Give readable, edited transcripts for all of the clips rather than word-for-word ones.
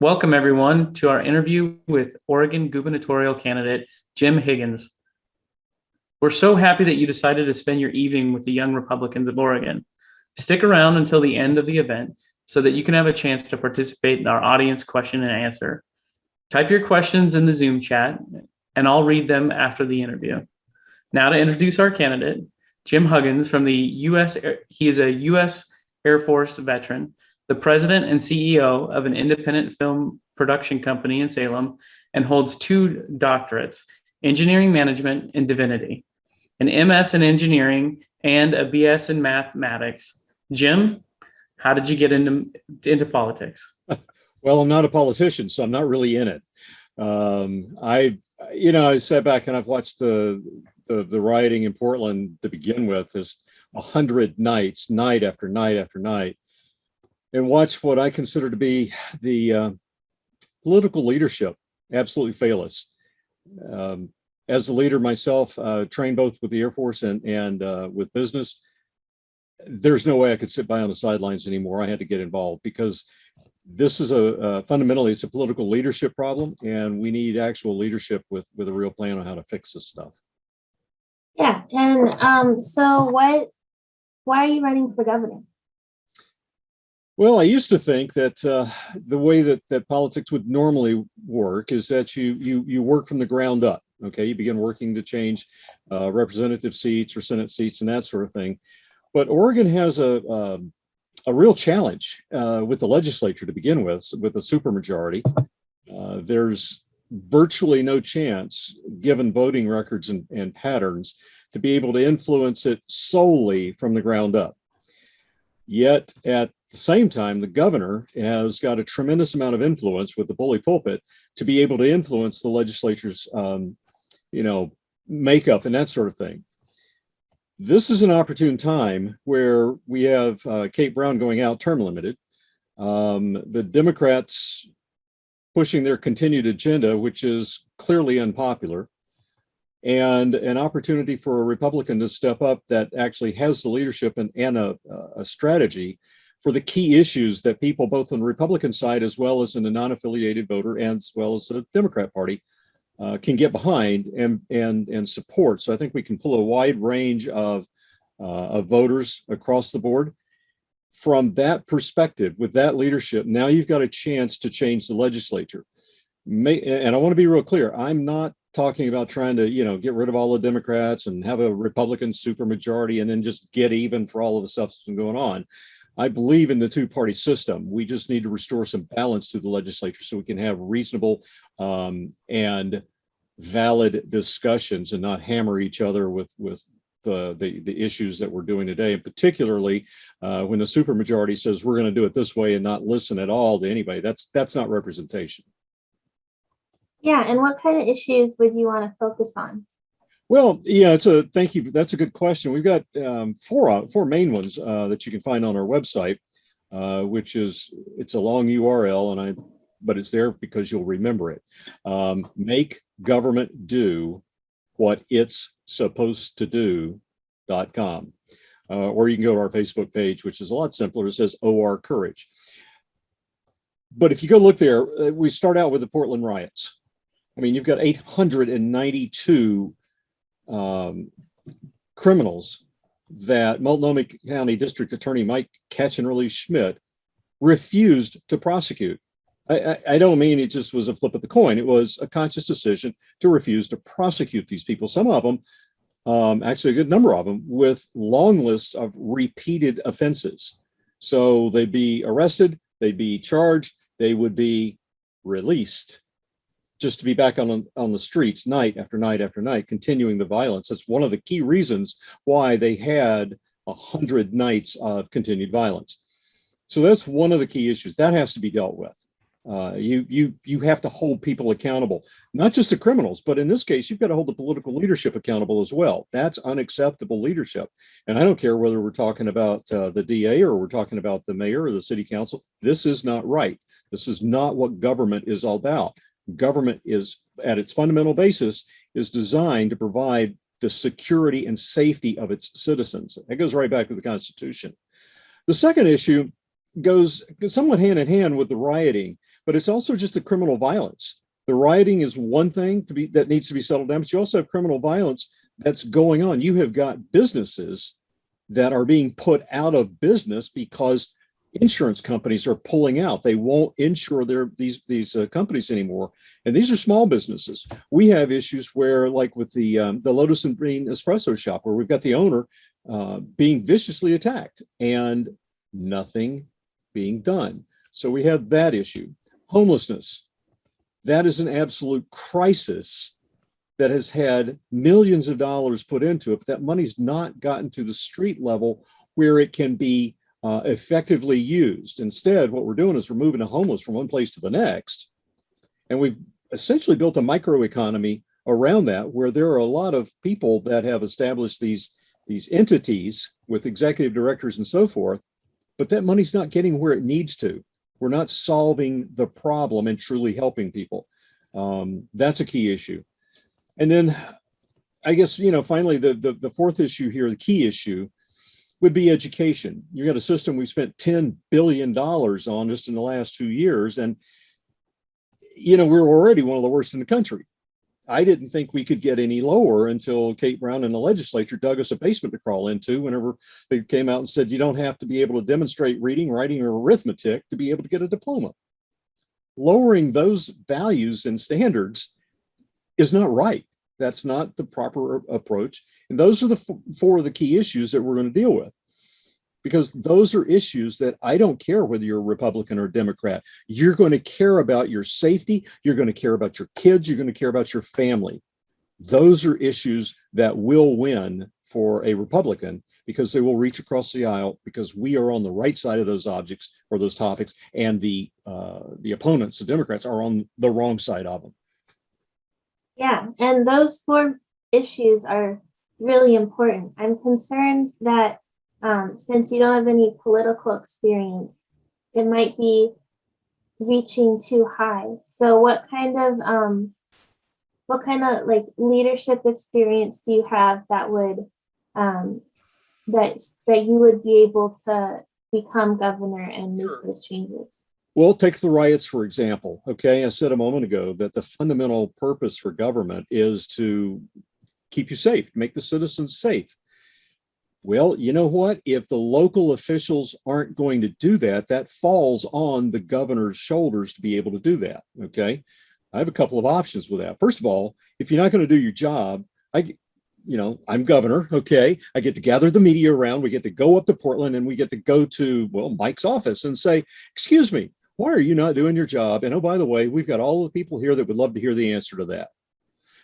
Welcome, everyone, to our interview with Oregon Gubernatorial Candidate Jim Huggins. We're so happy that you decided to spend your evening with the young Republicans of Oregon. Stick around until the end of the event so that you can have a chance to participate in our audience question and answer. Type your questions in the Zoom chat, and I'll read them after the interview. Now to introduce our candidate, Jim Huggins from the U.S. He is a U.S. Air Force veteran, the president and CEO of an independent film production company in Salem, and holds 2 doctorates, engineering management and divinity, an MS in engineering and a BS in mathematics. Jim, how did you get into politics? Well, I'm not a politician, so I'm not really in it. I sat back and I've watched the rioting in Portland to begin with, just 100 nights, night after night after night, and watch what I consider to be the political leadership absolutely fail us. As a leader myself, trained both with the Air Force and with business, there's no way I could sit by on the sidelines anymore. I had to get involved because this is fundamentally, it's a political leadership problem, and we need actual leadership with a real plan on how to fix this stuff. Yeah, and why are you running for governor? Well, I used to think that the way that politics would normally work is that you work from the ground up. Okay, you begin working to change representative seats or Senate seats and that sort of thing. But Oregon has a real challenge with the legislature to begin with a supermajority. There's virtually no chance, given voting records and patterns, to be able to influence it solely from the ground up. Yet at the same time, the governor has got a tremendous amount of influence with the bully pulpit to be able to influence the legislature's makeup and that sort of thing. This is an opportune time where we have Kate Brown going out term limited, the Democrats pushing their continued agenda, which is clearly unpopular, and an opportunity for a Republican to step up that actually has the leadership and a strategy for the key issues that people both on the Republican side as well as in the non-affiliated voter and as well as the Democrat Party can get behind and support. So I think we can pull a wide range of voters across the board. From that perspective, with that leadership, now you've got a chance to change the legislature. And I want to be real clear, I'm not talking about trying to get rid of all the Democrats and have a Republican supermajority and then just get even for all of the stuff that's been going on. I believe in the 2-party system. We just need to restore some balance to the legislature so we can have reasonable and valid discussions and not hammer each other with the issues that we're doing today, and particularly when the supermajority says we're going to do it this way and not listen at all to anybody. That's not representation. Yeah, and what kind of issues would you want to focus on? Well, yeah, thank you. That's a good question. We've got four main ones that you can find on our website, which it's a long URL, but it's there because you'll remember it. Make government do what it's supposed to do.com. Or you can go to our Facebook page, which is a lot simpler. It says OR Courage. But if you go look there, we start out with the Portland riots. I mean, you've got 892 criminals that Multnomah County District Attorney Mike Katchenrelli Schmidt refused to prosecute. I don't mean it just was a flip of the coin. It was a conscious decision to refuse to prosecute these people. Some of them, actually a good number of them, with long lists of repeated offenses. So they'd be arrested, they'd be charged, they would be released, just to be back on the streets night after night after night, continuing the violence. That's one of the key reasons why they had 100 nights of continued violence. So that's one of the key issues that has to be dealt with. You have to hold people accountable, not just the criminals, but in this case, you've got to hold the political leadership accountable as well. That's unacceptable leadership. And I don't care whether we're talking about the DA or we're talking about the mayor or the city council. This is not right. This is not what government is all about. Government is, at its fundamental basis, is designed to provide the security and safety of its citizens. That goes right back to the Constitution. The second issue goes somewhat hand in hand with the rioting, but it's also just a criminal violence. The rioting is one thing that needs to be settled down, but you also have criminal violence that's going on. You have got businesses that are being put out of business because insurance companies are pulling out. They won't insure these companies anymore, and these are small businesses. We have issues where, like with the Lotus and Green espresso shop, where we've got the owner being viciously attacked and nothing being done. So we have that issue. Homelessness. That is an absolute crisis that has had millions of dollars put into it, but that money's not gotten to the street level where it can be effectively used. Instead, what we're doing is we're moving the homeless from one place to the next. And we've essentially built a microeconomy around that, where there are a lot of people that have established these entities with executive directors and so forth, but that money's not getting where it needs to. We're not solving the problem and truly helping people. That's a key issue. And then I guess, finally, the fourth issue here, the key issue, would be education. You got a system we've spent $10 billion on just in the last 2 years. And, we're already one of the worst in the country. I didn't think we could get any lower until Kate Brown and the legislature dug us a basement to crawl into whenever they came out and said, you don't have to be able to demonstrate reading, writing, or arithmetic to be able to get a diploma. Lowering those values and standards is not right. That's not the proper approach. And those are the four of the key issues that we're going to deal with, because those are issues that I don't care whether you're a Republican or Democrat. You're going to care about your safety. You're going to care about your kids. You're going to care about your family. Those are issues that will win for a Republican, because they will reach across the aisle, because we are on the right side of those objects or those topics, and the opponents, the Democrats, are on the wrong side of them. Yeah, and those four issues are really important. I'm concerned that since you don't have any political experience, it might be reaching too high. So what kind of like leadership experience do you have that would that you would be able to become governor and make those changes? Well, take the riots, for example. Okay, I said a moment ago that the fundamental purpose for government is to keep you safe, make the citizens safe. Well, you know what? If the local officials aren't going to do that, that falls on the governor's shoulders to be able to do that. Okay, I have a couple of options with that. First of all, if you're not going to do your job, I'm governor. Okay, I get to gather the media around. We get to go up to Portland, and we get to go to, Mike's office and say, excuse me, why are you not doing your job? And oh, by the way, we've got all the people here that would love to hear the answer to that.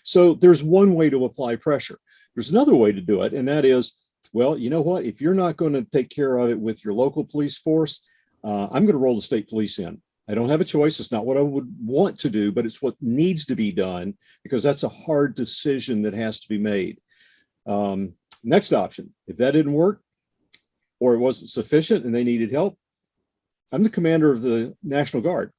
So there's one way to apply pressure. There's another way to do it, and that is, well, you know what? If you're not going to take care of it with your local police force, I'm going to roll the state police in. I don't have a choice. It's not what I would want to do, but it's what needs to be done, because that's a hard decision that has to be made. Next option, if that didn't work or it wasn't sufficient and they needed help, I'm the commander of the National Guard.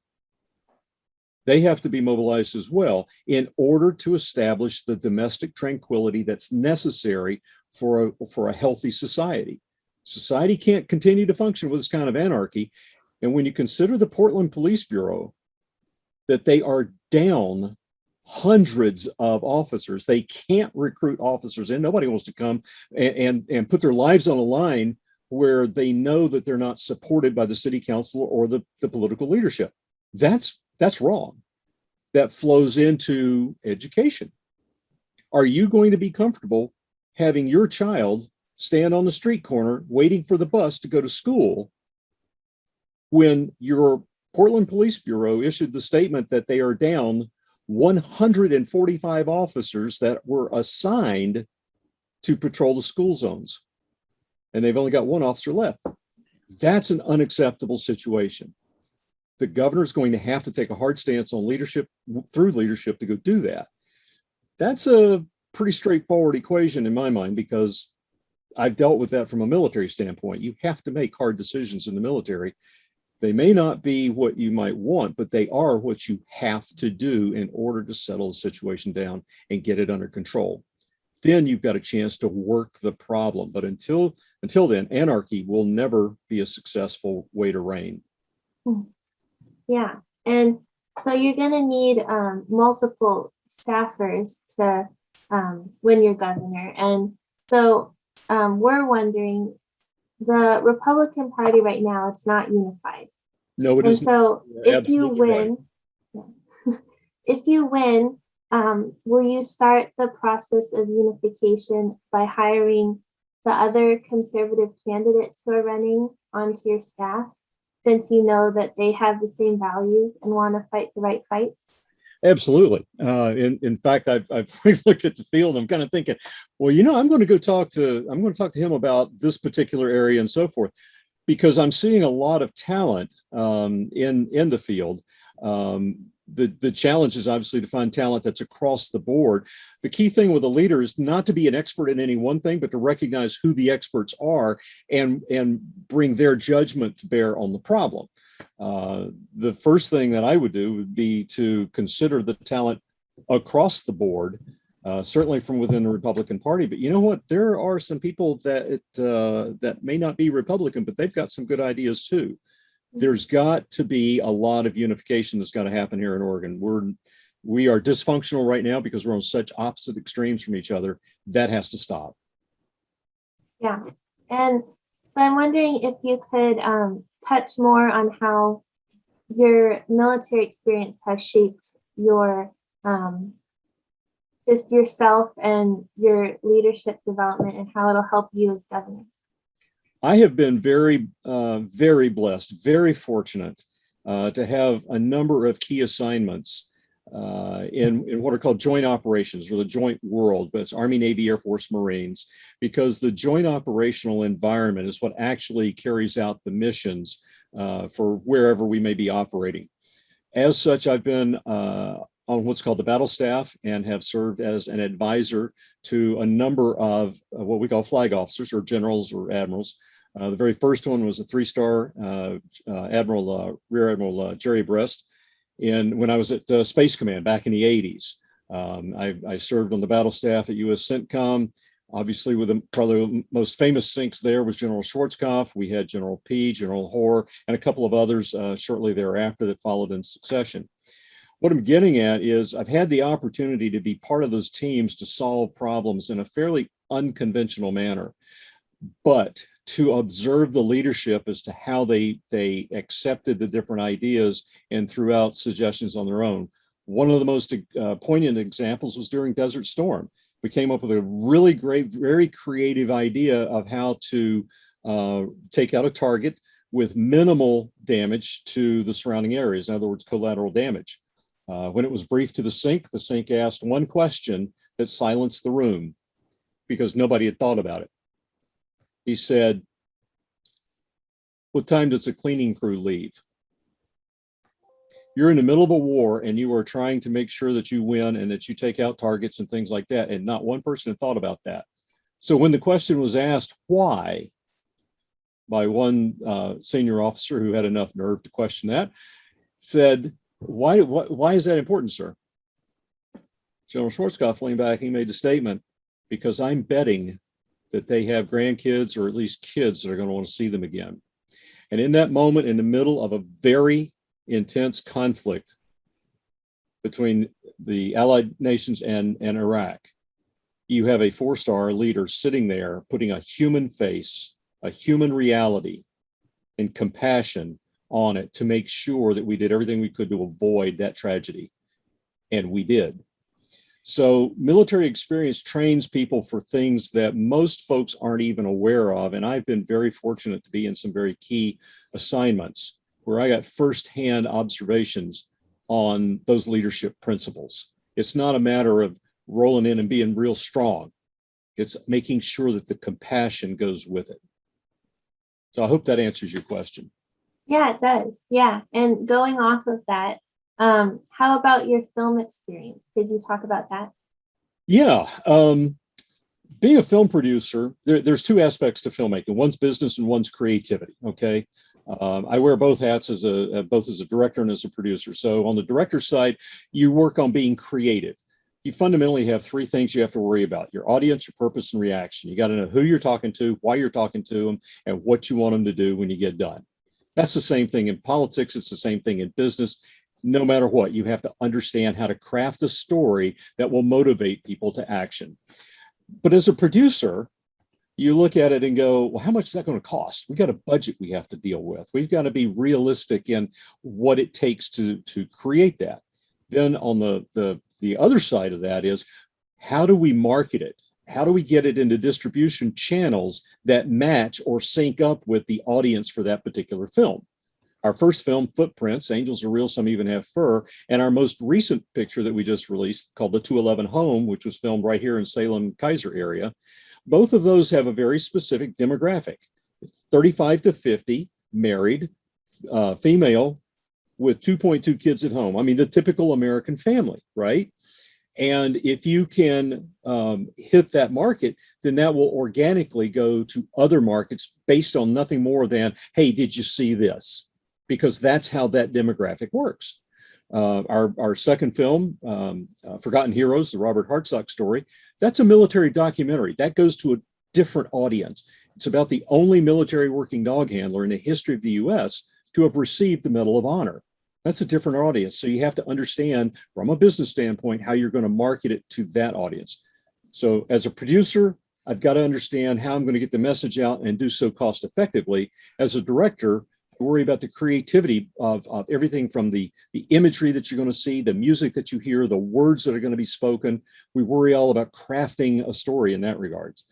They have to be mobilized as well in order to establish the domestic tranquility that's necessary for a healthy society. Society can't continue to function with this kind of anarchy. And when you consider the Portland Police Bureau, that they are down hundreds of officers, they can't recruit officers in. Nobody wants to come and put their lives on a line where they know that they're not supported by the city council or the political leadership. That's wrong. That flows into education. Are you going to be comfortable having your child stand on the street corner waiting for the bus to go to school when your Portland Police Bureau issued the statement that they are down 145 officers that were assigned to patrol the school zones, and they've only got one officer left? That's an unacceptable situation. The governor's going to have to take a hard stance on leadership, through leadership, to go do that. That's a pretty straightforward equation in my mind, because I've dealt with that from a military standpoint. You have to make hard decisions in the military. They may not be what you might want, but they are what you have to do in order to settle the situation down and get it under control. then you've got a chance to work the problem. But until then, anarchy will never be a successful way to reign. Yeah, and so you're going to need multiple staffers to when you're governor. And so we're wondering, the Republican Party right now, it's not unified. No, it And isn't. so You're if you absolutely right. win, if you win, will you start the process of unification by hiring the other conservative candidates who are running onto your staff, since you know that they have the same values and want to fight the right fight? Absolutely. In fact, I've looked at the field. I'm kind of thinking, well, I'm going to talk to him about this particular area and so forth, because I'm seeing a lot of talent in the field. The challenge is obviously to find talent that's across the board. The key thing with a leader is not to be an expert in any one thing, but to recognize who the experts are and bring their judgment to bear on the problem. The first thing that I would do would be to consider the talent across the board, certainly from within the Republican Party. But you know what? There are some people that may not be Republican, but they've got some good ideas too. There's got to be a lot of unification that's got to happen here in Oregon. We are dysfunctional right now because we're on such opposite extremes from each other. That has to stop. Yeah, and so I'm wondering if you could touch more on how your military experience has shaped your just yourself and your leadership development, and how it'll help you as governor. I have been very, very blessed, very fortunate to have a number of key assignments in what are called joint operations, or the joint world, but it's Army, Navy, Air Force, Marines, because the joint operational environment is what actually carries out the missions for wherever we may be operating. As such, I've been on what's called the battle staff and have served as an advisor to a number of what we call flag officers, or generals or admirals. The very first one was a 3-star Rear Admiral Jerry Brest. And when I was at Space Command back in the 80s, I served on the battle staff at US CENTCOM. Obviously, with probably the most famous sinks there was General Schwarzkopf. We had General P, General Hoare, and a couple of others shortly thereafter that followed in succession. What I'm getting at is I've had the opportunity to be part of those teams to solve problems in a fairly unconventional manner, but to observe the leadership as to how they accepted the different ideas and threw out suggestions on their own. One of the most poignant examples was during Desert Storm. We came up with a really great, very creative idea of how to take out a target with minimal damage to the surrounding areas. In other words, collateral damage. When it was briefed to the sink asked one question that silenced the room because nobody had thought about it. He said, "What time does the cleaning crew leave?" You're in the middle of a war and you are trying to make sure that you win and that you take out targets and things like that. And not one person had thought about that. So when the question was asked, why, by one senior officer who had enough nerve to question that, said, why is that important, sir? General Schwarzkopf leaned back, he made the statement, because I'm betting that they have grandkids, or at least kids, that are going to want to see them again. And in that moment, in the middle of a very intense conflict between the Allied nations and Iraq, you have a 4-star leader sitting there putting a human face, a human reality, and compassion on it to make sure that we did everything we could to avoid that tragedy. And we did. So military experience trains people for things that most folks aren't even aware of. And I've been very fortunate to be in some very key assignments where I got firsthand observations on those leadership principles. It's not a matter of rolling in and being real strong. It's making sure that the compassion goes with it. So I hope that answers your question. Yeah, it does. Yeah. And going off of that, how about your film experience? Could you talk about that? Yeah. Being a film producer, there's 2 aspects to filmmaking. One's business and one's creativity. Okay. I wear both hats both as a director and as a producer. So on the director side, you work on being creative. you fundamentally have three things you have to worry about: your audience, your purpose, and reaction. You got to know who you're talking to, why you're talking to them, and what you want them to do when you get done. That's the same thing in politics. It's the same thing in business. No matter what, you have to understand how to craft a story that will motivate people to action. But as a producer, you look at it and go, well, how much is that going to cost? We got a budget we have to deal with. We've got to be realistic in what it takes to create that. Then on the other side of that is, how do we market it? How do we get it into distribution channels that match or sync up with the audience for that particular film? Our first film, Footprints, Angels Are Real, Some Even Have Fur, and our most recent picture that we just released called The 211 Home, which was filmed right here in Salem, Kaiser area. Both of those have a very specific demographic: 35 to 50, married, female, with 2.2 kids at home. I mean, the typical American family, right? And if you can hit that market, then that will organically go to other markets based on nothing more than, hey, did you see this? Because that's how that demographic works. Our second film, Forgotten Heroes, the Robert Hartsock story, that's a military documentary. That goes to a different audience. It's about the only military working dog handler in the history of the US to have received the Medal of Honor. That's a different audience. So you have to understand from a business standpoint how you're going to market it to that audience. So as a producer, I've got to understand how I'm going to get the message out and do so cost effectively. As a director, I worry about the creativity of everything from the imagery that you're going to see, the music that you hear, the words that are going to be spoken. We worry all about crafting a story in that regards.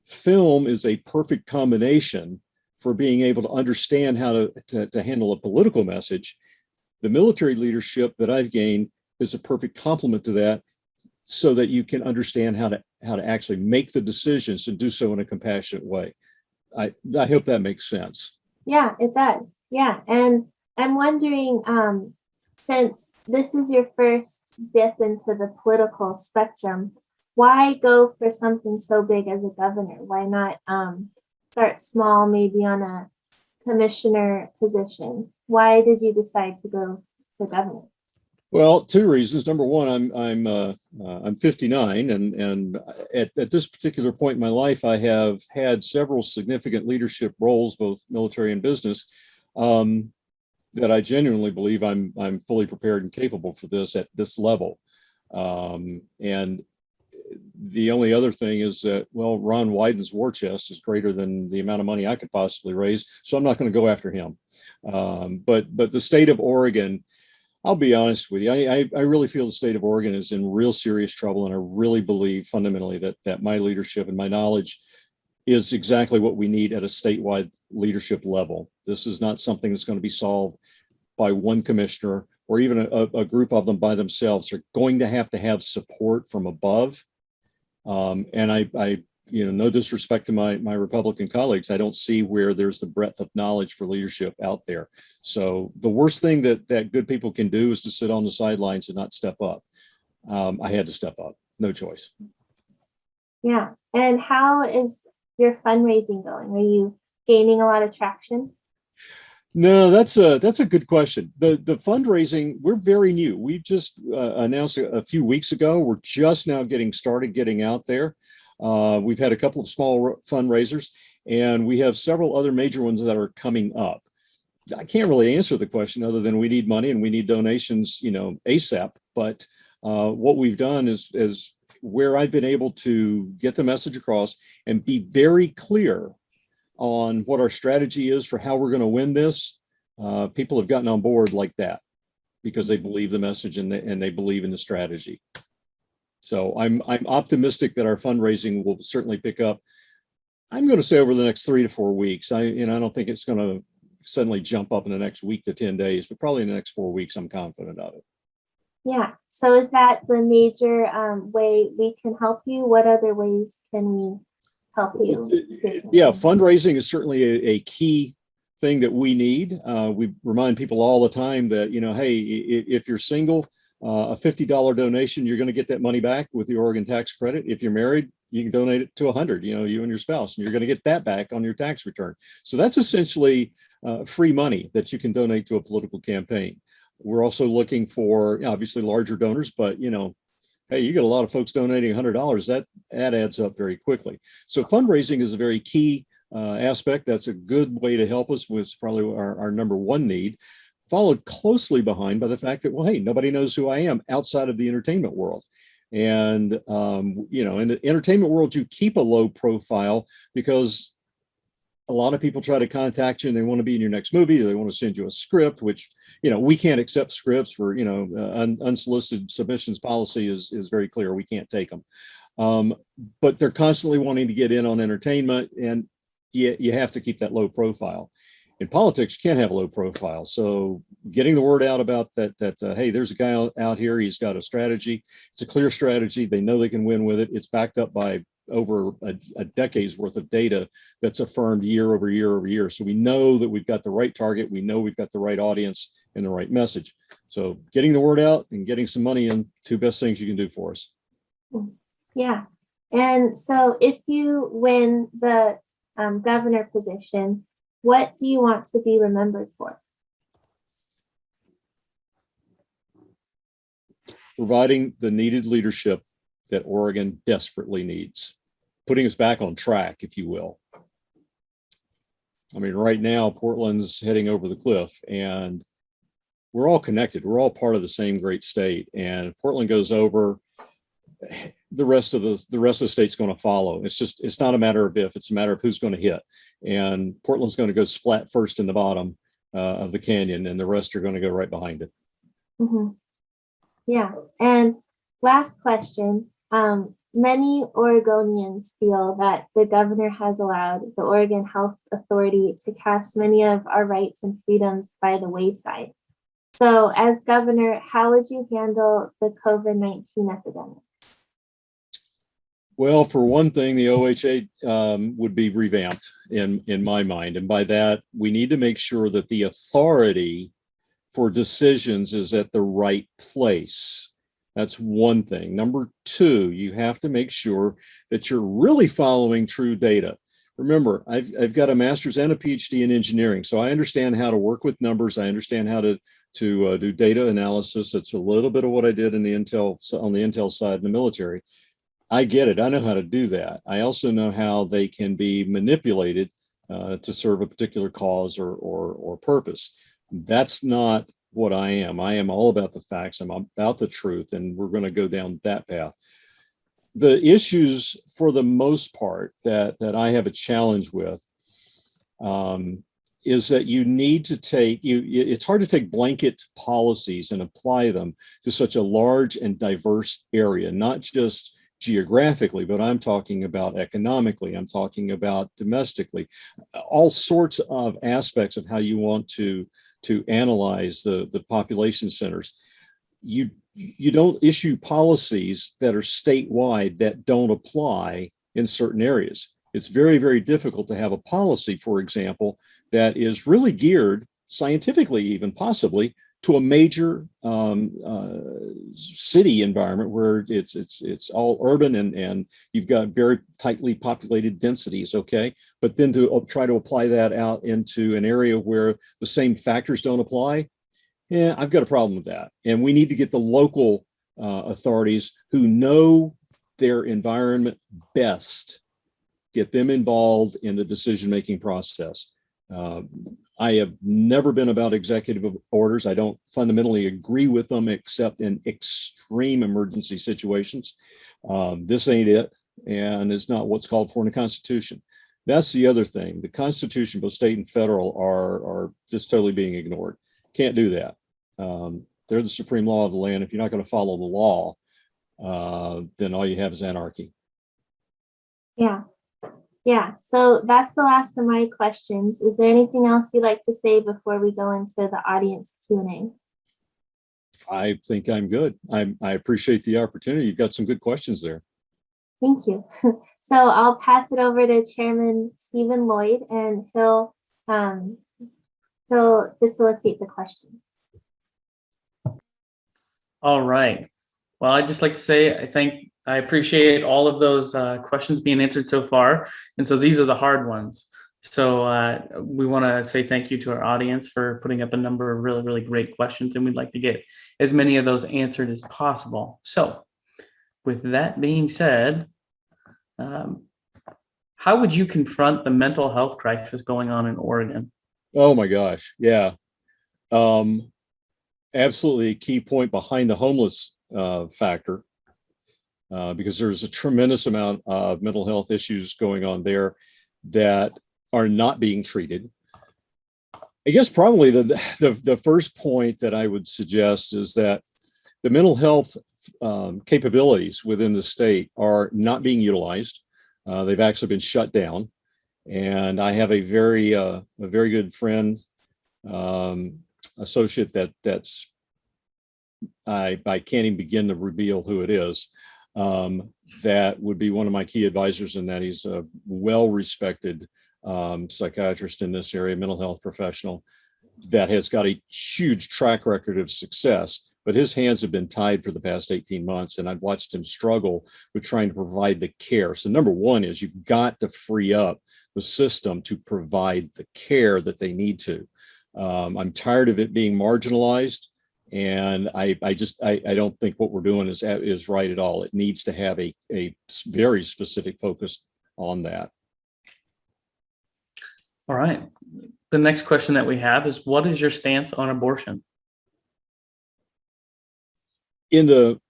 Film is a perfect combination for being able to understand how to handle a political message. The military leadership that I've gained is a perfect complement to that, so that you can understand how to actually make the decisions and do so in a compassionate way. I hope that makes sense. Yeah, it does. Yeah. And I'm wondering, since this is your first dip into the political spectrum, why go for something so big as a governor? Why not start small, maybe on a commissioner position? Why did you decide to go for governor? Well, two reasons. Number one, I'm 59, and at this particular point in my life, I have had several significant leadership roles, both military and business, that I genuinely believe I'm fully prepared and capable for this at this level. And the only other thing is that, well, Ron Wyden's war chest is greater than the amount of money I could possibly raise, so I'm not going to go after him. But the state of Oregon, I'll be honest with you, I really feel the state of Oregon is in real serious trouble, and I really believe fundamentally that my leadership and my knowledge is exactly what we need at a statewide leadership level. This is not something that's going to be solved by one commissioner or even a group of them by themselves. They're going to have support from above. And I no disrespect to my Republican colleagues, I don't see where there's the breadth of knowledge for leadership out there. So the worst thing that good people can do is to sit on the sidelines and not step up. I had to step up, no choice. Yeah. And how is your fundraising going? Are you gaining a lot of traction? No, that's a good question. The fundraising, we're very new. We just announced a few weeks ago. We're just now getting started, getting out there. We've had a couple of small fundraisers, and we have several other major ones that are coming up. I can't really answer the question other than we need money and we need donations, ASAP. But what we've done is where I've been able to get the message across and be very clear on what our strategy is for how we're going to win this. People have gotten on board like that because they believe the message and they believe in the strategy. So I'm optimistic that our fundraising will certainly pick up. I'm going to say over the next 3 to 4 weeks. I don't think it's going to suddenly jump up in the next week to 10 days, but probably in the next 4 weeks, I'm confident of it. Yeah. So is that the major way we can help you? What other ways can we help you? Yeah, fundraising is certainly a key thing that we need. We remind people all the time that, hey, if you're single, a $50 donation, you're going to get that money back with the Oregon tax credit. If you're married, you can donate it to 100, you and your spouse, and you're going to get that back on your tax return. So that's essentially free money that you can donate to a political campaign. We're also looking for obviously larger donors, but hey, hey, you get a lot of folks donating $100, that adds up very quickly. So fundraising is a very key aspect. That's a good way to help us with probably our number one need, followed closely behind by the fact that, well, hey, nobody knows who I am outside of the entertainment world. And, in the entertainment world, you keep a low profile because a lot of people try to contact you and they want to be in your next movie. Or they want to send you a script, which, we can't accept scripts for, unsolicited submissions policy is very clear. We can't take them. But they're constantly wanting to get in on entertainment, and you have to keep that low profile. In politics, you can't have a low profile. So getting the word out about that, hey, there's a guy out here, he's got a strategy. It's a clear strategy. They know they can win with it. It's backed up by over a decade's worth of data that's affirmed year over year over year. So we know that we've got the right target. We know we've got the right audience and the right message. So getting the word out and getting some money in, two best things you can do for us. Yeah. And so if you win the governor position, what do you want to be remembered for? Providing the needed leadership that Oregon desperately needs, putting us back on track, if you will. I mean, right now, Portland's heading over the cliff, and we're all connected. We're all part of the same great state. And if Portland goes over, the rest of the state's going to follow. It's not a matter of if, it's a matter of who's going to hit. And Portland's going to go splat first in the bottom of the canyon, and the rest are going to go right behind it. Mm-hmm. Yeah. And last question. Many Oregonians feel that the governor has allowed the Oregon Health Authority to cast many of our rights and freedoms by the wayside. So as governor, how would you handle the COVID-19 epidemic? Well, for one thing, the OHA would be revamped in my mind. And by that, we need to make sure that the authority for decisions is at the right place. That's one thing. Number two, you have to make sure that you're really following true data. Remember, I've got a master's and a PhD in engineering, so I understand how to work with numbers. I understand how to do data analysis. It's a little bit of what I did on the intel side in the military. I get it. I know how to do that. I also know how they can be manipulated to serve a particular cause or purpose. That's not what I am. I am all about the facts. I'm about the truth, and we're going to go down that path. The issues, for the most part, that I have a challenge with is that you need to it's hard to take blanket policies and apply them to such a large and diverse area, not just geographically, but I'm talking about economically, I'm talking about domestically, all sorts of aspects of how you want to analyze the population centers. You don't issue policies that are statewide that don't apply in certain areas. It's very, very difficult to have a policy, for example, that is really geared scientifically, even possibly, to a major city environment where it's all urban and you've got very tightly populated densities, okay? But then to try to apply that out into an area where the same factors don't apply, yeah, I've got a problem with that. And we need to get the local authorities who know their environment best, get them involved in the decision-making process. I have never been about executive orders. I don't fundamentally agree with them except in extreme emergency situations. This ain't it, and it's not what's called for in the Constitution. That's the other thing. The Constitution, both state and federal, are just totally being ignored. Can't do that. They're the supreme law of the land. If you're not going to follow the law, then all you have is anarchy. Yeah, so that's the last of my questions. Is there anything else you'd like to say before we go into the audience Q&A? I think I'm good. I appreciate the opportunity. You've got some good questions there. Thank you. So I'll pass it over to Chairman Stephen Lloyd, and he'll facilitate the questions. All right. Well, I'd just like to say I appreciate all of those questions being answered so far. And so these are the hard ones. So we want to say thank you to our audience for putting up a number of really, really great questions. And we'd like to get as many of those answered as possible. So with that being said, how would you confront the mental health crisis going on in Oregon? Oh my gosh. Yeah. Absolutely a key point behind the homeless factor, because there's a tremendous amount of mental health issues going on there that are not being treated. I guess probably the first point that I would suggest is that the mental health capabilities within the state are not being utilized. They've actually been shut down. And I have a very good friend, associate that's I can't even begin to reveal who it is. That would be one of my key advisors, in that he's a well-respected psychiatrist in this area, mental health professional that has got a huge track record of success, but his hands have been tied for the past 18 months. And I've watched him struggle with trying to provide the care. So number one is you've got to free up the system to provide the care that they need to. I'm tired of it being marginalized. And I don't think what we're doing is right at all. It needs to have a very specific focus on that. All right. The next question that we have is, what is your stance on abortion? In the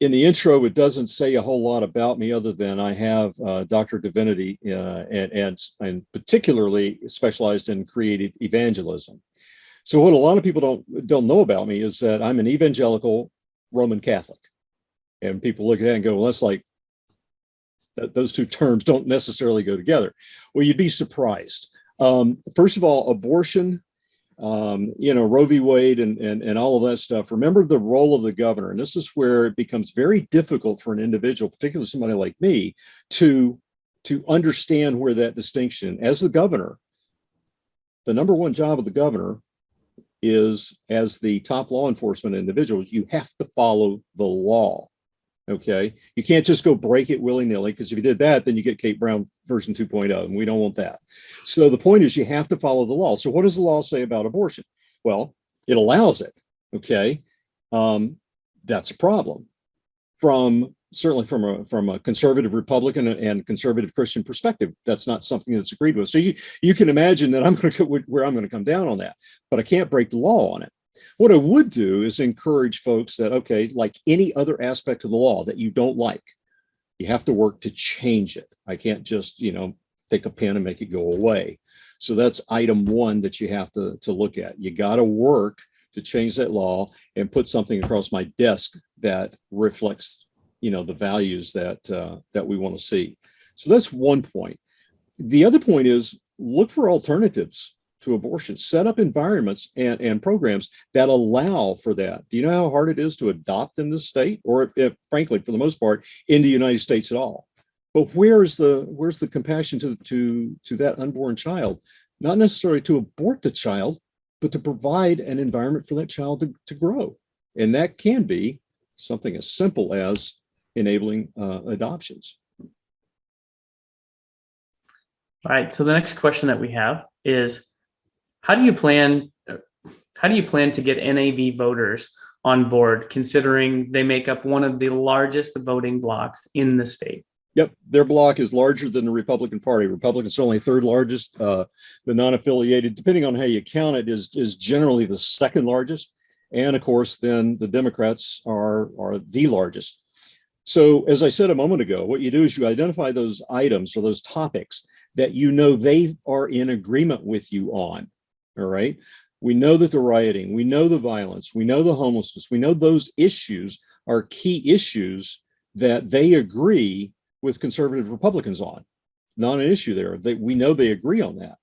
intro, it doesn't say a whole lot about me, other than I have Dr. Divinity and particularly specialized in creative evangelism. So what a lot of people don't know about me is that I'm an evangelical Roman Catholic, and people look at that and go, well, that's like those two terms don't necessarily go together. Well, you'd be surprised. First of all, abortion, Roe v. Wade and all of that stuff. Remember the role of the governor. And this is where it becomes very difficult for an individual, particularly somebody like me, to understand where that distinction. As the governor, the number one job of the governor is, as the top law enforcement individual, you have to follow the law. Okay, you can't just go break it willy-nilly, because if you did that, then you get Kate Brown version 2.0, and we don't want that. So the point is, you have to follow the law. So what does the law say about abortion? Well, it allows it. Okay, that's a problem certainly from a conservative Republican and conservative Christian perspective. That's not something that's agreed with. So you can imagine that I'm going to come down on that, but I can't break the law on it. What I would do is encourage folks that, okay, like any other aspect of the law that you don't like, you have to work to change it. I can't just, take a pen and make it go away. So that's item one that you have to look at. You got to work to change that law and put something across my desk that reflects, the values that we want to see. So that's one point. The other point is, look for alternatives to abortion. Set up environments and programs that allow for that. Do you know how hard it is to adopt in this state, or if frankly, for the most part, in the United States at all? But where's the compassion to that unborn child? Not necessarily to abort the child, but to provide an environment for that child to grow. And that can be something as simple as enabling adoptions. All right. So the next question that we have is, how do you plan to get NAV voters on board, considering they make up one of the largest voting blocks in the state? Yep, their block is larger than the Republican Party. Republicans are only third largest. The non-affiliated, depending on how you count it, is generally the second largest. And of course, then the Democrats are the largest. So as I said a moment ago, what you do is you identify those items or those topics that they are in agreement with you on. All right. We know that the rioting, we know the violence, we know the homelessness, we know those issues are key issues that they agree with conservative Republicans on. Not an issue there. We know they agree on that.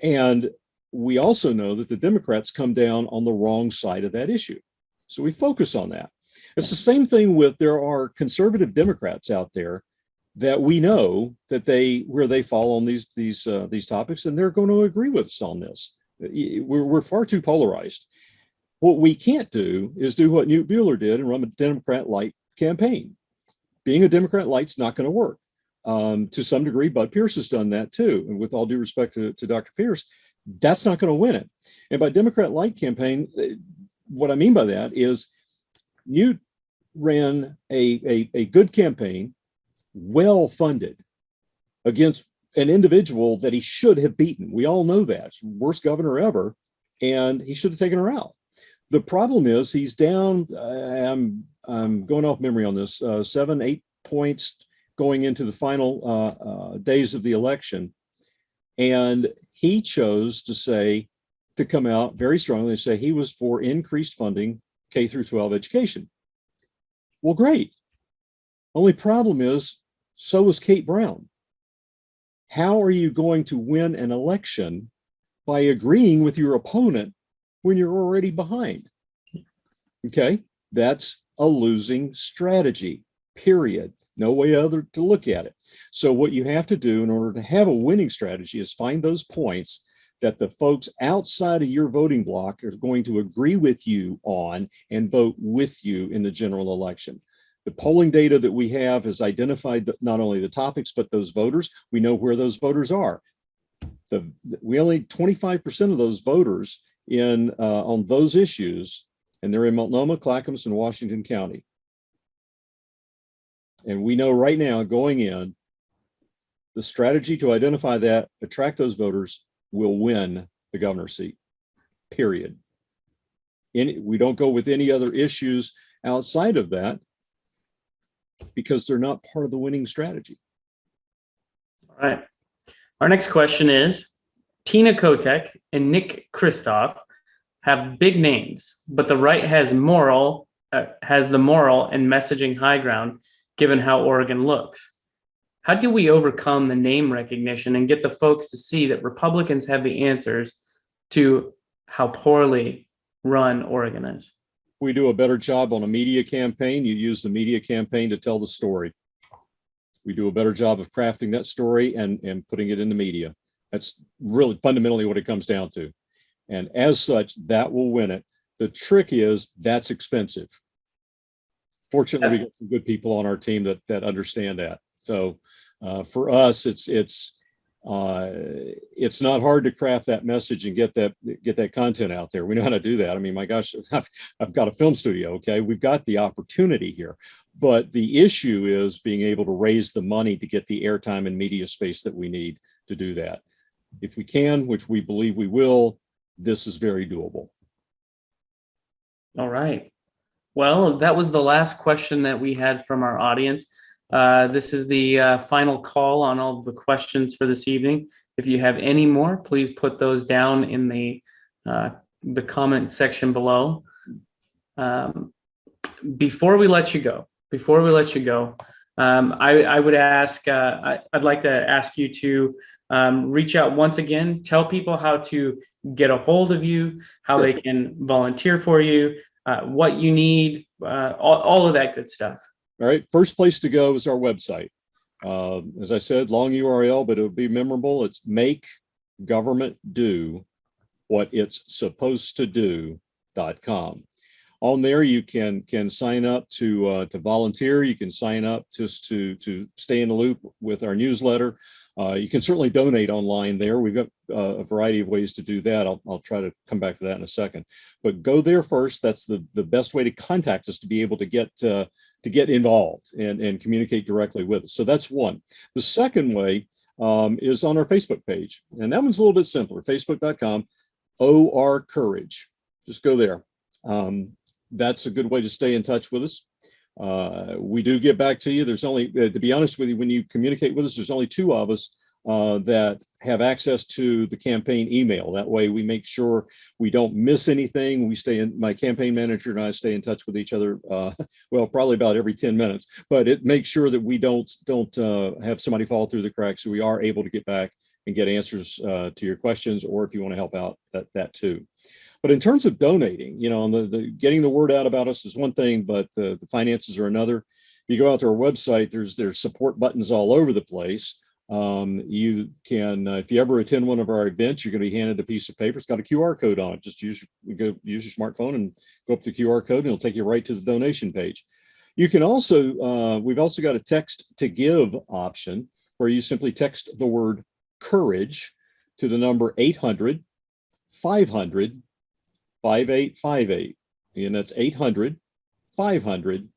And we also know that the Democrats come down on the wrong side of that issue. So we focus on that. It's the same thing there are conservative Democrats out there that we know that where they fall on these topics, and they're going to agree with us on this. We're far too polarized. What we can't do is do what Newt Buehler did and run a Democrat light campaign. Being a Democrat light's not going to work. To some degree, Bud Pierce has done that too. And with all due respect to Dr. Pierce, that's not going to win it. And by Democrat light campaign, what I mean by that is Newt ran a good campaign, well funded, against an individual that he should have beaten. We all know that. Worst governor ever, and he should have taken her out. The problem is he's down, I'm going off memory on this, 7-8 points going into the final days of the election. And he chose to come out very strongly and say he was for increased funding K through 12 education. Well, great. Only problem is, so was Kate Brown. How are you going to win an election by agreeing with your opponent when you're already behind? Okay, that's a losing strategy, period. No way other to look at it. So what you have to do in order to have a winning strategy is find those points that the folks outside of your voting block are going to agree with you on and vote with you in the general election. The polling data that we have has identified not only the topics, but those voters. We know where those voters are. We only 25% of those voters on those issues, and they're in Multnomah, Clackamas, and Washington County. And we know right now going in, the strategy to identify that, attract those voters, will win the governor's seat, period. We don't go with any other issues outside of that because they're not part of the winning strategy. All right. Our next question is, Tina Kotek and Nick Kristof have big names, but the right has the moral and messaging high ground given how Oregon looks. How do we overcome the name recognition and get the folks to see that Republicans have the answers to how poorly run Oregon is? We do a better job on a media campaign. You use the media campaign to tell the story. We do a better job of crafting that story and putting it in the media. That's really fundamentally what it comes down to. And as such, that will win it. The trick is that's expensive. Fortunately, we got some good people on our team that understand that. So for us, it's not hard to craft that message and get that content out there. We know how to do that. I mean, my gosh, I've got a film studio. Okay, we've got the opportunity here, but the issue is being able to raise the money to get the airtime and media space that we need to do that. If we can, which we believe we will, this is very doable. All right. Well, that was the last question that we had from our audience. This is the final call on all of the questions for this evening. If you have any more, please put those down in the comment section below. Before we let you go, I would ask, I'd like to ask you to reach out once again, tell people how to get a hold of you, how they can volunteer for you, what you need, all of that good stuff. All right, first place to go is our website. As I said, long URL, but it'll be memorable. It's Make Government Do What It's Supposed to Do.com. On there, you can sign up to volunteer. You can sign up just to stay in the loop with our newsletter. You can certainly donate online there. We've got a variety of ways to do that. I'll try to come back to that in a second. But go there first. That's the best way to contact us to be able to get involved and communicate directly with us. So that's one. The second way is on our Facebook page. And that one's a little bit simpler, facebook.com, OR Courage. Just go there. That's a good way to stay in touch with us. We do get back to you. There's only, to be honest with you, when you communicate with us, there's only 2 of us that have access to the campaign email. That way we make sure we don't miss anything. My campaign manager and I stay in touch with each other, well, probably about every 10 minutes, but it makes sure that we don't have somebody fall through the cracks. So we are able to get back and get answers to your questions, or if you want to help out, that too. But in terms of donating, the getting the word out about us is one thing, but the finances are another. You go out to our website, there's support buttons all over the place. You can, if you ever attend one of our events, you're going to be handed a piece of paper. It's got a QR code on it. Just use your smartphone and go up to the QR code, and it'll take you right to the donation page. You can also, we've also got a text to give option where you simply text the word courage to the number 800-500-5858. And that's 800-500-5858.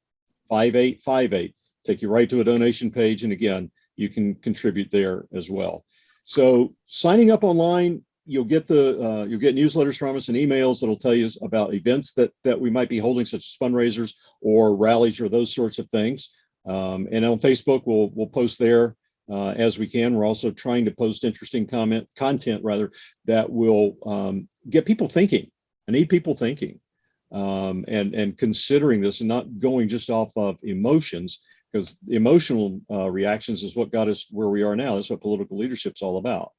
5858. Take you right to a donation page. And again, you can contribute there as well. So signing up online, you'll get newsletters from us and emails that'll tell you about events that we might be holding, such as fundraisers or rallies or those sorts of things. And on Facebook, we'll post there as we can. We're also trying to post interesting content that will get people thinking. I need people thinking and considering this and not going just off of emotions, because emotional reactions is what got us where we are now. That's what political leadership's all about.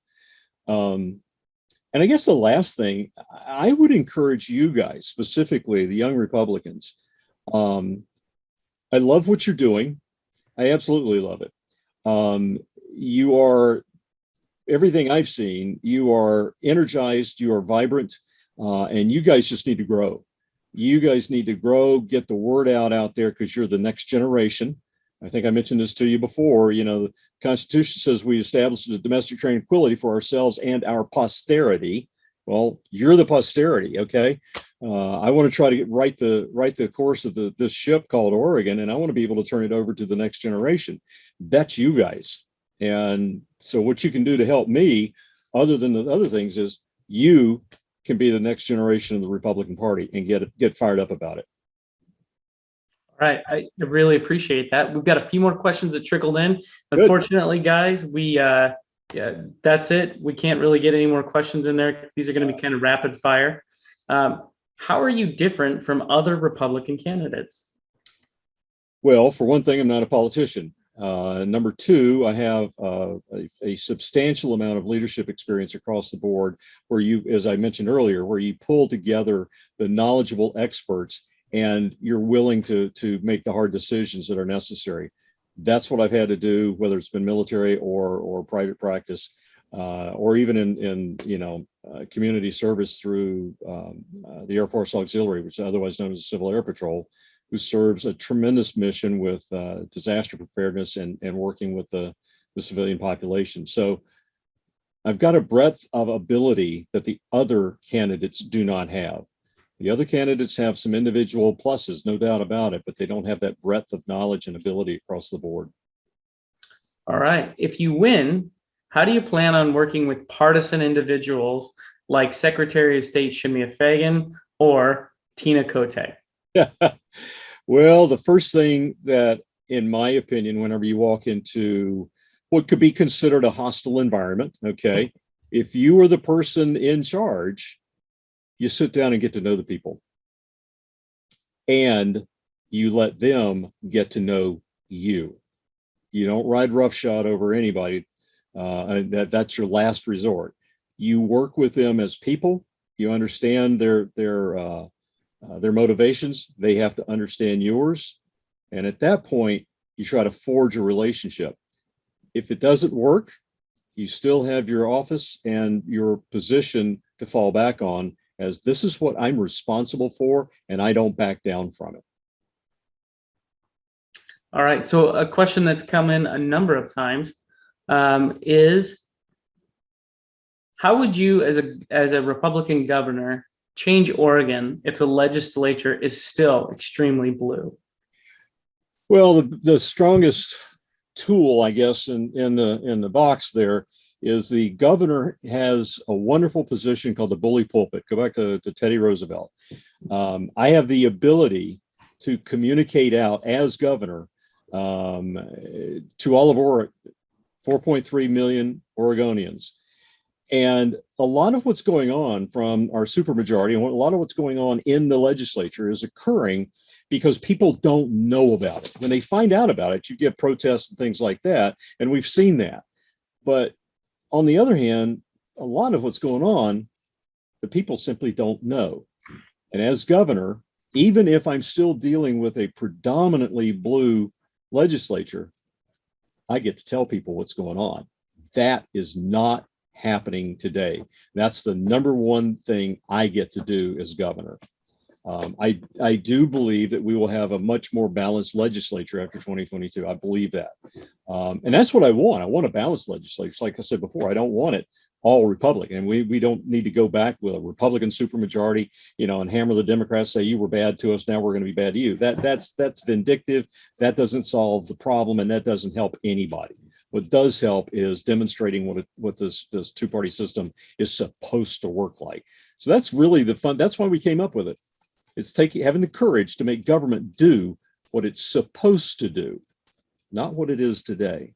And I guess the last thing, I would encourage you guys, specifically the young Republicans. I love what you're doing. I absolutely love it. You are, everything I've seen, you are energized, you are vibrant, and you guys just need to grow. You guys need to grow, get the word out there, because you're the next generation. I think I mentioned this to you before. You know, the Constitution says we established a domestic tranquility for ourselves and our posterity. Well, you're the posterity, okay? I want to try to write the course of this ship called Oregon, and I want to be able to turn it over to the next generation. That's you guys. And so what you can do to help me, other than the other things, is you can be the next generation of the Republican Party and get fired up about it. All right, I really appreciate that. We've got a few more questions that trickled in. Good. Unfortunately, guys, yeah, that's it. We can't really get any more questions in there. These are going to be kind of rapid fire. How are you different from other Republican candidates? Well, for one thing, I'm not a politician. Number two, I have a substantial amount of leadership experience across the board, where you, as I mentioned earlier, where you pull together the knowledgeable experts and you're willing to make the hard decisions that are necessary. That's what I've had to do, whether it's been military or private practice, or even in community service through the Air Force Auxiliary, which is otherwise known as the Civil Air Patrol, who serves a tremendous mission with disaster preparedness and working with the civilian population. So I've got a breadth of ability that the other candidates do not have. The other candidates have some individual pluses, no doubt about it, but they don't have that breadth of knowledge and ability across the board. All right. If you win, how do you plan on working with partisan individuals like Secretary of State Shemia Fagan or Tina Kotek? Well, the first thing that, in my opinion, whenever you walk into what could be considered a hostile environment, okay, if you are the person in charge, you sit down and get to know the people, and you let them get to know you. You don't ride roughshod over anybody. That's your last resort. You work with them as people. You understand their motivations. They have to understand yours, and at that point, you try to forge a relationship. If it doesn't work, you still have your office and your position to fall back on, as this is what I'm responsible for, and I don't back down from it. All right. So a question that's come in a number of times is, how would you, as a Republican governor, change Oregon if the legislature is still extremely blue? Well, the strongest tool, I guess, in the box there is the governor has a wonderful position called the bully pulpit. Go back to Teddy Roosevelt. I have the ability to communicate out as governor to all of Oregon, 4.3 million Oregonians. And a lot of what's going on from our supermajority and a lot of what's going on in the legislature is occurring because people don't know about it. When they find out about it, you get protests and things like that. And we've seen that. But on the other hand, a lot of what's going on, the people simply don't know. And as governor, even if I'm still dealing with a predominantly blue legislature, I get to tell people what's going on. That is not happening today. That's the number one thing I get to do as governor. I do believe that we will have a much more balanced legislature after 2022. I believe that. And that's what I want. I want a balanced legislature. Like I said before, I don't want it all Republican. And we don't need to go back with a Republican supermajority, and hammer the Democrats, say you were bad to us, now we're going to be bad to you. That's vindictive. That doesn't solve the problem, and that doesn't help anybody. What does help is demonstrating what this two-party system is supposed to work like. So that's really the fun. That's why we came up with it. It's having the courage to make government do what it's supposed to do, not what it is today.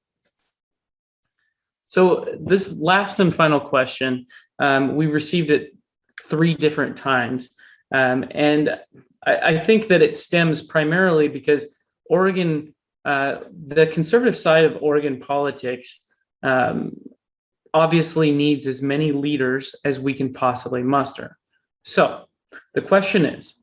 So this last and final question, we received it 3 different times. And I think that it stems primarily because Oregon, the conservative side of Oregon politics obviously needs as many leaders as we can possibly muster. So the question is,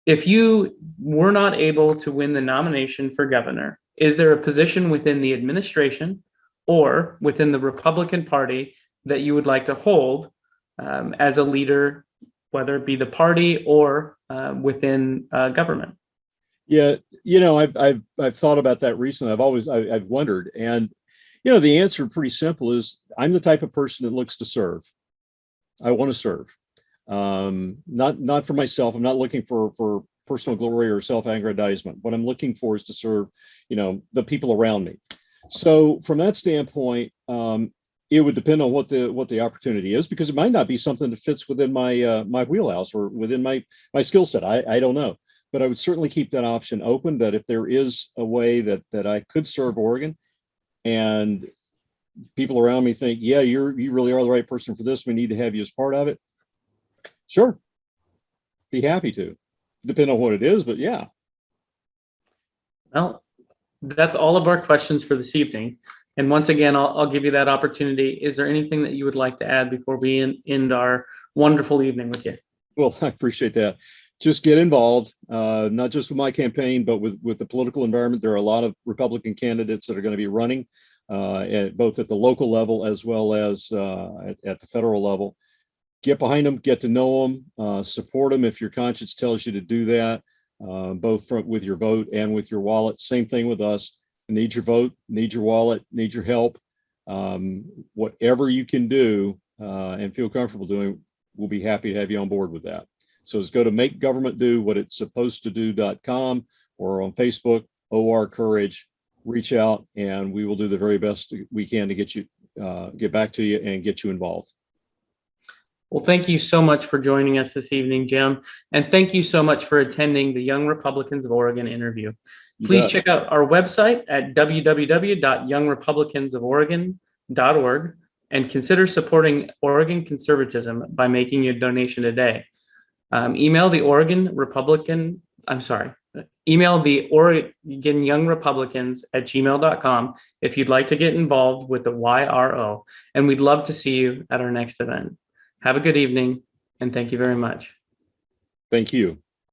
if you were not able to win the nomination for governor, is there a position within the administration or within the Republican Party that you would like to hold as a leader, whether it be the party or within government? Yeah, I've thought about that recently. I've wondered, and the answer pretty simple is I'm the type of person that looks to serve. I want to serve, not for myself. I'm not looking for personal glory or self-aggrandizement. What I'm looking for is to serve, the people around me. So from that standpoint, it would depend on what the opportunity is, because it might not be something that fits within my my wheelhouse or within my skill set. I don't know, but I would certainly keep that option open, that if there is a way that I could serve Oregon and people around me think, yeah, you really are the right person for this, we need to have you as part of it. Sure. Be happy to. Depend on what it is, but yeah. Well, that's all of our questions for this evening. And once again, I'll give you that opportunity. Is there anything that you would like to add before we end our wonderful evening with you? Well, I appreciate that. Just get involved, not just with my campaign, but with the political environment. There are a lot of Republican candidates that are going to be running, both at the local level as well as at the federal level. Get behind them, get to know them, support them if your conscience tells you to do that, both with your vote and with your wallet. Same thing with us. Need your vote, need your wallet, need your help. Whatever you can do and feel comfortable doing, we'll be happy to have you on board with that. So just go to makegovernmentdowhatitssupposedto.com or on Facebook, OR Courage, reach out, and we will do the very best we can to get back to you and get you involved. Well, thank you so much for joining us this evening, Jim. And thank you so much for attending the Young Republicans of Oregon interview. Please check out our website at www.youngrepublicansoforegon.org and consider supporting Oregon conservatism by making a donation today. Email the Oregon Young Republicans at gmail.com if you'd like to get involved with the YRO. And we'd love to see you at our next event. Have a good evening, and thank you very much. Thank you.